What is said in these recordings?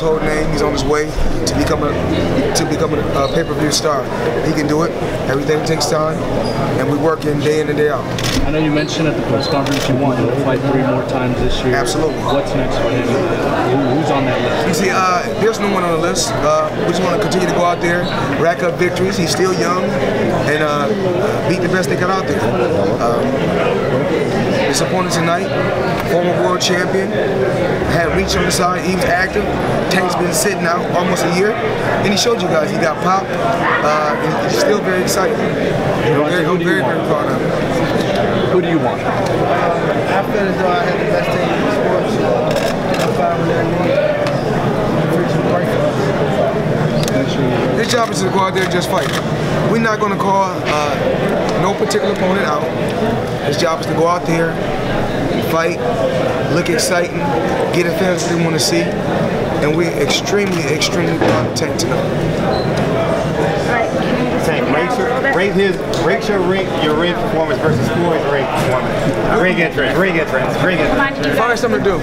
household name. He's on his way to becoming a pay-per-view star. He can do it. Everything takes time, and we work in day in and day out. I know you mentioned at the press conference you want to fight 3 more times this year. Absolutely. What's next for him? Who's on that list? You see, there's no one on the list. We just want to continue to go out there, rack up victories. He's still young, and beat the best they got out there. His opponent tonight, former world champion, had reach on the side. He was active. Tank's been sitting out almost a year, and he showed you guys he got popped. He's still very excited. I'm very proud of him. Who do you want? I feel as though I had the best team in the sports. I'm fine with that. His job is to go out there and just fight. We're not going to call no particular opponent out. His job is to go out there, fight, look exciting, get the fans what they want to see, and we're extremely proud of Tank tonight. Tank, rate your ring performance versus Floyd's ring performance. Ring entrance. Find something to do.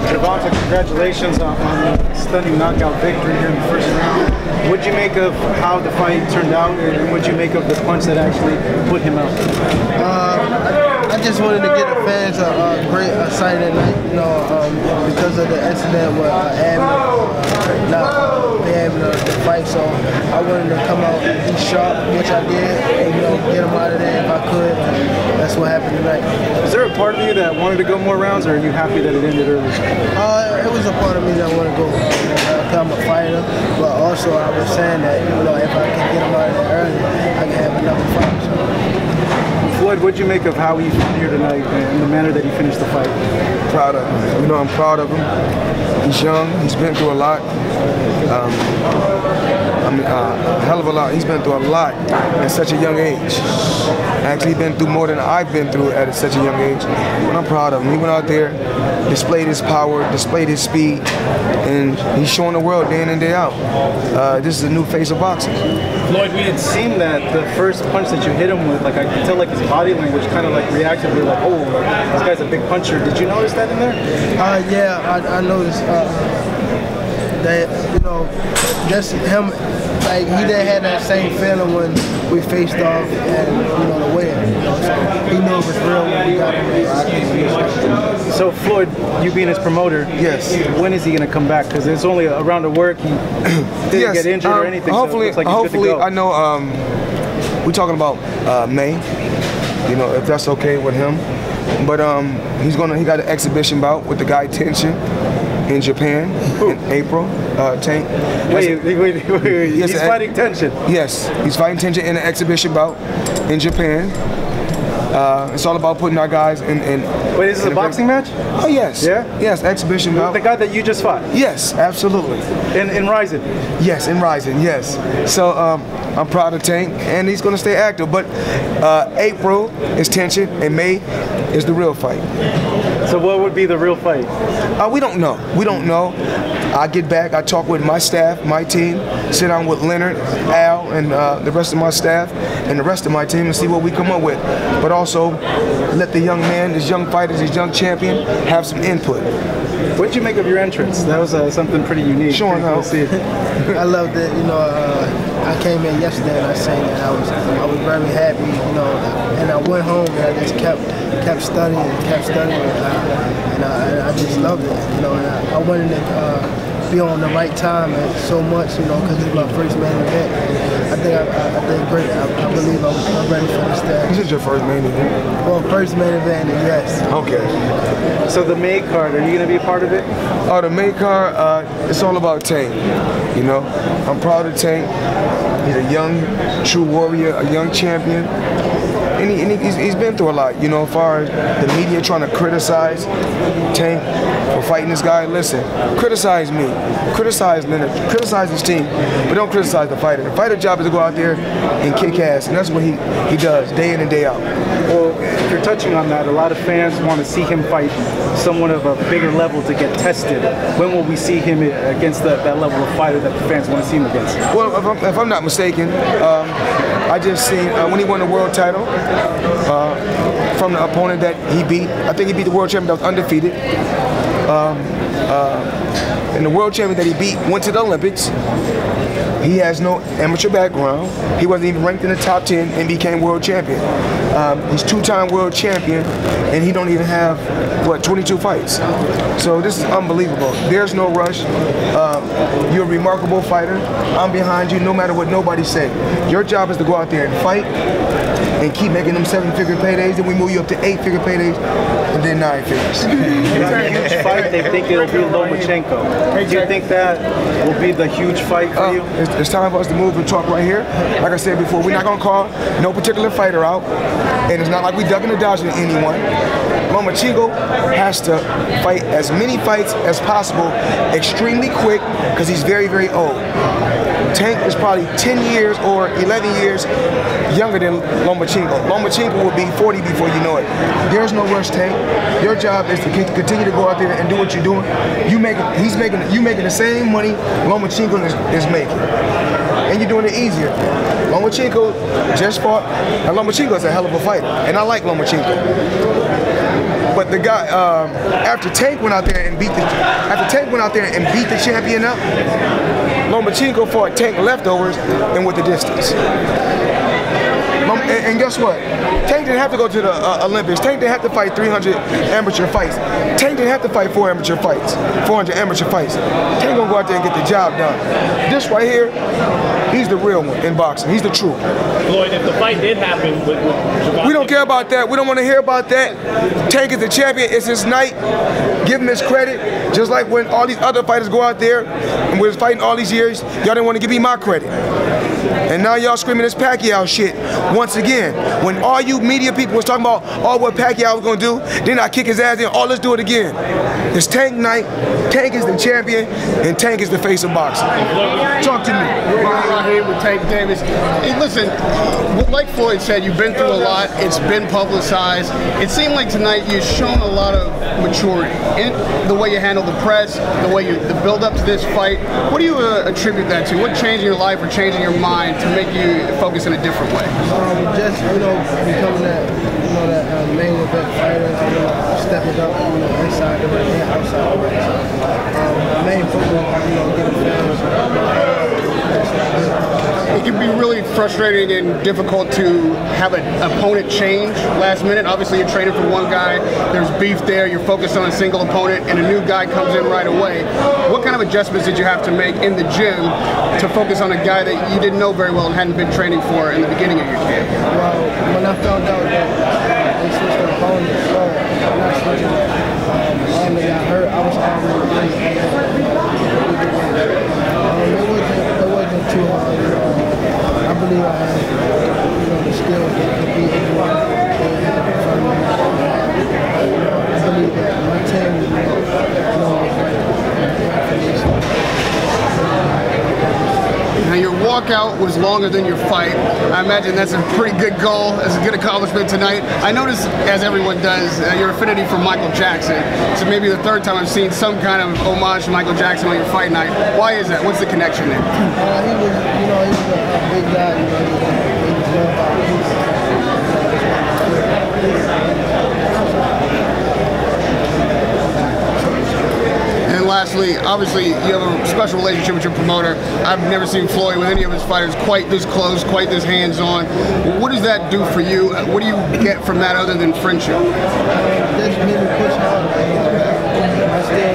Gervonta, congratulations on the stunning knockout victory here in the first round. What'd you make of how the fight turned out, and what'd you make of the punch that actually put him out? I just wanted to get the fans a great Saturday night, because of the incident with Abner not being able to fight. So I wanted to come out and be sharp, which I did, and get them out of there if I could. That's what happened tonight. Is there a part of you that wanted to go more rounds, or are you happy that it ended early? It was a part of me that wanted to go. I'm a fighter, but also I was saying that if I can get them out of there early, I can have another fight. So. Floyd, what'd you make of how he fought here tonight and the manner that he finished the fight? Proud of him. I'm proud of him. He's young. He's been through a lot. A hell of a lot. He's been through a lot at such a young age. Actually, been through more than I've been through at such a young age. But I'm proud of him. He went out there, displayed his power, displayed his speed, and he's showing the world day in and day out. This is a new face of boxing. Floyd, we had seen that the first punch that you hit him with, I could tell his body language kind of reactively oh, this guy's a big puncher. Did you notice that in there? Yeah, I noticed that, just him, he didn't have that same feeling when we faced off and, the weigh-in. So he knew it was real when we got him. So Floyd, you being his promoter, yes. When is he going to come back? Because it's only a round of work. He didn't get injured or anything. Hopefully, so it looks like he's good to go. I know we're talking about May. If that's okay with him. But he got an exhibition bout with the guy Tenshin in Japan in April. Tank. Wait. He's fighting Tenshin. Yes, he's fighting Tenshin in an exhibition bout in Japan. It's all about putting our guys in. Wait, this is a boxing match? Oh yes. Yeah. Yes, exhibition bout. The guy that you just fought? Yes, absolutely. In Rising? Yes, in Rising. Yes. So I'm proud of Tank, and he's going to stay active. But April is Tenshin, and May is the real fight. So what would be the real fight? We don't know. We don't know. I get back, I talk with my staff, my team, sit down with Leonard, Al, and the rest of my staff, and the rest of my team, and see what we come up with. But also, let the young man, this young fighter, this young champion, have some input. What did you make of your entrance? That was something pretty unique. Sure enough. I loved it. I came in yesterday and I sang it. I was very happy, and I went home and I just kept studying, and I just loved it, and I wanted to be on the right time and so much, because it's my first main event. I think great. I believe I'm ready for this day. This is your first main event? Well, first main event, yes. Okay. So the May card, are you going to be a part of it? Oh, the May card, it's all about Tank. I'm proud of Tank. He's a young, true warrior, a young champion. And he's been through a lot, as far as the media trying to criticize Tank for fighting this guy. Listen, criticize me, criticize Leonard, criticize his team, but don't criticize the fighter. The fighter's job is to go out there and kick ass, and that's what he does, day in and day out. Well, if you're touching on that, a lot of fans want to see him fight someone of a bigger level to get tested. When will we see him against that level of fighter that the fans want to see him against? Well, if I'm not mistaken, I just seen when he won the world title from the opponent that he beat. I think he beat the world champion that was undefeated. and the world champion that he beat went to the Olympics. He has no amateur background. He wasn't even ranked in the top 10 and became world champion. He's two-time world champion, and he don't even have, what, 22 fights. So this is unbelievable. There's no rush. You're a remarkable fighter. I'm behind you no matter what nobody say. Your job is to go out there and fight and keep making them 7-figure paydays, then we move you up to 8-figure paydays, and then 9 figures. It's a huge fight. They think it'll be Lomachenko. Do you think that will be the huge fight for you? It's time for us to move and talk right here. Like I said before, we're not going to call no particular fighter out, and it's not like we ducking or dodging anyone. Lomachenko has to fight as many fights as possible, extremely quick, because he's very, very old. Tank is probably 10 years or 11 years younger than Lomachenko. Lomachenko will be 40 before you know it. There's no rush, Tank. Your job is to continue to go out there and do what you're doing. You making the same money Lomachenko is making, and you're doing it easier. Lomachenko just fought, and Lomachenko is a hell of a fighter, and I like Lomachenko. But the guy, after Tank went out there and beat the champion up, Lomachenko fought Tank leftovers and with the distance. And guess what? Tank didn't have to go to the Olympics. Tank didn't have to fight 300 amateur fights. Tank didn't have to fight 400 amateur fights. Tank gonna go out there and get the job done. This right here, he's the real one in boxing. He's the truth. Floyd, if the fight did happen with Gervonta, we don't care about that. We don't want to hear about that. Tank is the champion. It's his night. Give him his credit. Just like when all these other fighters go out there and was fighting all these years, y'all didn't want to give me my credit. And now y'all screaming this Pacquiao shit once again. When all you media people was talking about what Pacquiao was gonna do, then I kick his ass in. Oh, let's do it again. It's Tank night. Tank is the champion, and Tank is the face of boxing. Talk to me. Right here with Tank Davis. Hey, listen, like Floyd said, you've been through a lot. It's been publicized. It seemed like tonight you've shown a lot of maturity in the way you handle the press, the build up to this fight. What do you attribute that to? What changed in your life or changed in your mind to make you focus in a different way? Just becoming that main event fighter, stepping up, inside the ring and outside the ring. Main focus, getting fans. It can be really frustrating and difficult to have an opponent change last minute. Obviously, you're training for one guy, there's beef there, you're focused on a single opponent, and a new guy comes in right away. What kind of adjustments did you have to make in the gym to focus on a guy that you didn't know very well and hadn't been training for in the beginning of your camp? Well, when I found out that they switched the opponent, I'm not switching that. I got hurt, I was already ready. It wasn't too hard. I believe I had the skills to beat anyone. I believe that my team Now your walkout was longer than your fight. I imagine that's a pretty good goal, that's a good accomplishment tonight. I noticed, as everyone does, your affinity for Michael Jackson. So maybe the third time I've seen some kind of homage to Michael Jackson on your fight night. Why is that? What's the connection there? He was a big guy. He was well about peace. And lastly, obviously, you have a special relationship with your promoter. I've never seen Floyd with any of his fighters quite this close, quite this hands-on. What does that do for you? What do you get from that other than friendship? Just made me push harder. I still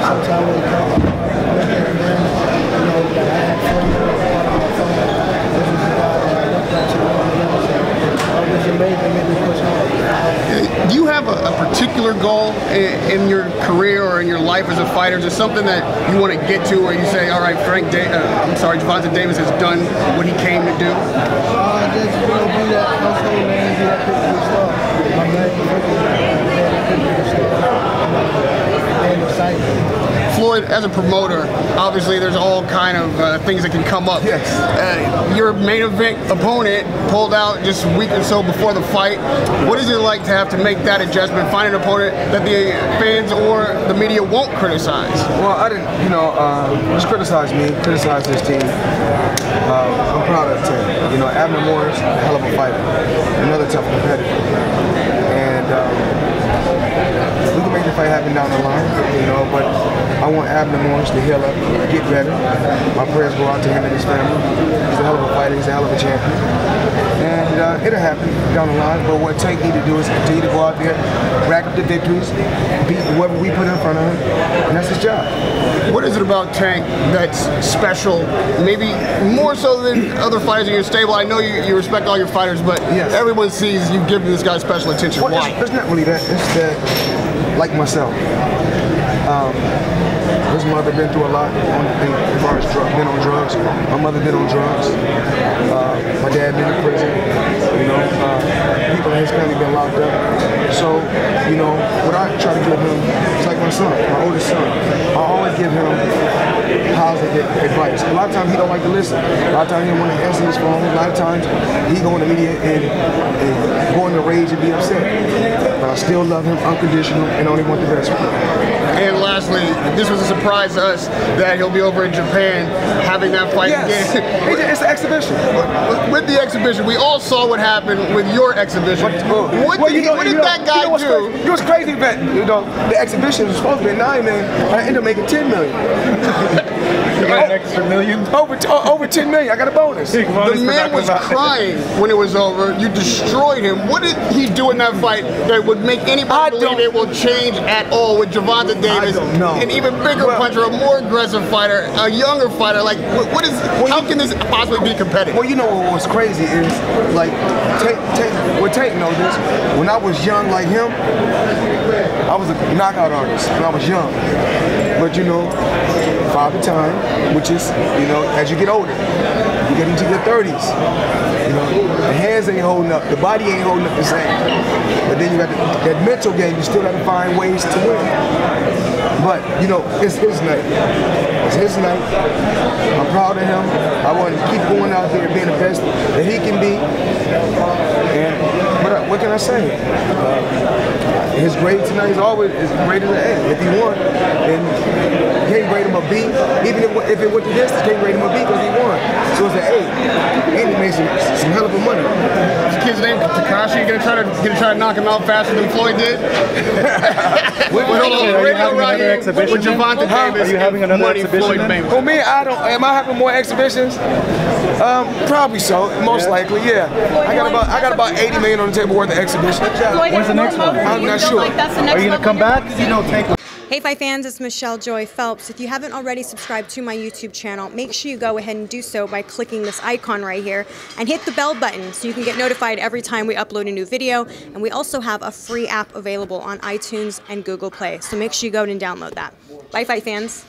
sometimes when it comes to do you have a particular goal in your career or in your life as a fighter? Is there something that you want to get to where you say, all right, Gervonta Davis has done what he came to do? Just be that household name, be that big star. I'm Floyd, as a promoter, obviously there's all kind of things that can come up. Yes. Your main event opponent pulled out just a week or so before the fight. What is it like to have to make that adjustment, find an opponent that the fans or the media won't criticize? Well, I didn't, just criticize me, criticize this team. I'm proud of the team. Abner Moore's a hell of a fighter, another tough competitor. And we can make the fight happen down the line, you know, but I want Abner Morris to heal up, get better. My prayers go out to him and his family. He's a hell of a fighter, he's a hell of a champion. And it'll happen down the line, but what Tank need to do is continue to go out there, rack up the victories, beat whoever we put in front of him, and that's his job. What is it about Tank that's special, maybe more so than other fighters in your stable? I know you respect all your fighters, but yes, everyone sees you giving this guy special attention. Well, why? It's not really that. It's that, like myself, his mother been through a lot as far as been on drugs. My mother been on drugs. My dad been in prison. You know, people in his family been locked up. So, you know, what I try to give him, it's like my son, my oldest son. I always give him positive advice. A lot of times he don't like to listen. A lot of times he don't want to answer his phone. A lot of times he go in the media and go into rage and be upset. But I still love him unconditional and only want the best for him. And lastly, this was a surprise to us that he'll be over in Japan having that fight again. It's an exhibition. With the exhibition, we all saw what happened with your exhibition. What did that guy do? It was crazy, but you know, the exhibition was supposed to be $9 million. I ended up making $10 million. You got an extra million? Over $10 million. I got a bonus. The man was crying when it was over. You destroyed him. What did he do in that fight that would make anybody believe it will change at all with Gervonta Davis? An even bigger puncher, a more aggressive fighter, a younger fighter. Like, how can this possibly be competitive? Well, you know what's crazy is, like, Tank knows this. When I was young like him, I was a knockout artist when I was young. But you know, Father Time, which is, you know, as you get older, you get into your 30s. You know, the hands ain't holding up, the body ain't holding up the same. But then you got that mental game, you still got to find ways to win. But, you know, it's his night. It's his night. I'm proud of him. I want to keep going out there being the best that he can be. And what can I say? His grade tonight is always great as an A. If he won, then you can't grade him a B. Even if it went to distance, you can't grade him a B because he won. So it's an A. And he made some hell of a money. This kid's name Takashi. You gonna try to knock him out faster than Floyd did? Exhibition? Gervonta Davis. Are you having another exhibition? For me, I don't. Am I having more exhibitions? Probably so. Most likely, yeah. I got about 80 million on the table worth of exhibitions. When's the next one? I'm not sure. Are you gonna come back? Hey Fight fans, it's Michelle Joy Phelps. If you haven't already subscribed to my YouTube channel, make sure you go ahead and do so by clicking this icon right here and hit the bell button so you can get notified every time we upload a new video. And we also have a free app available on iTunes and Google Play, so make sure you go and download that. Bye Fight fans.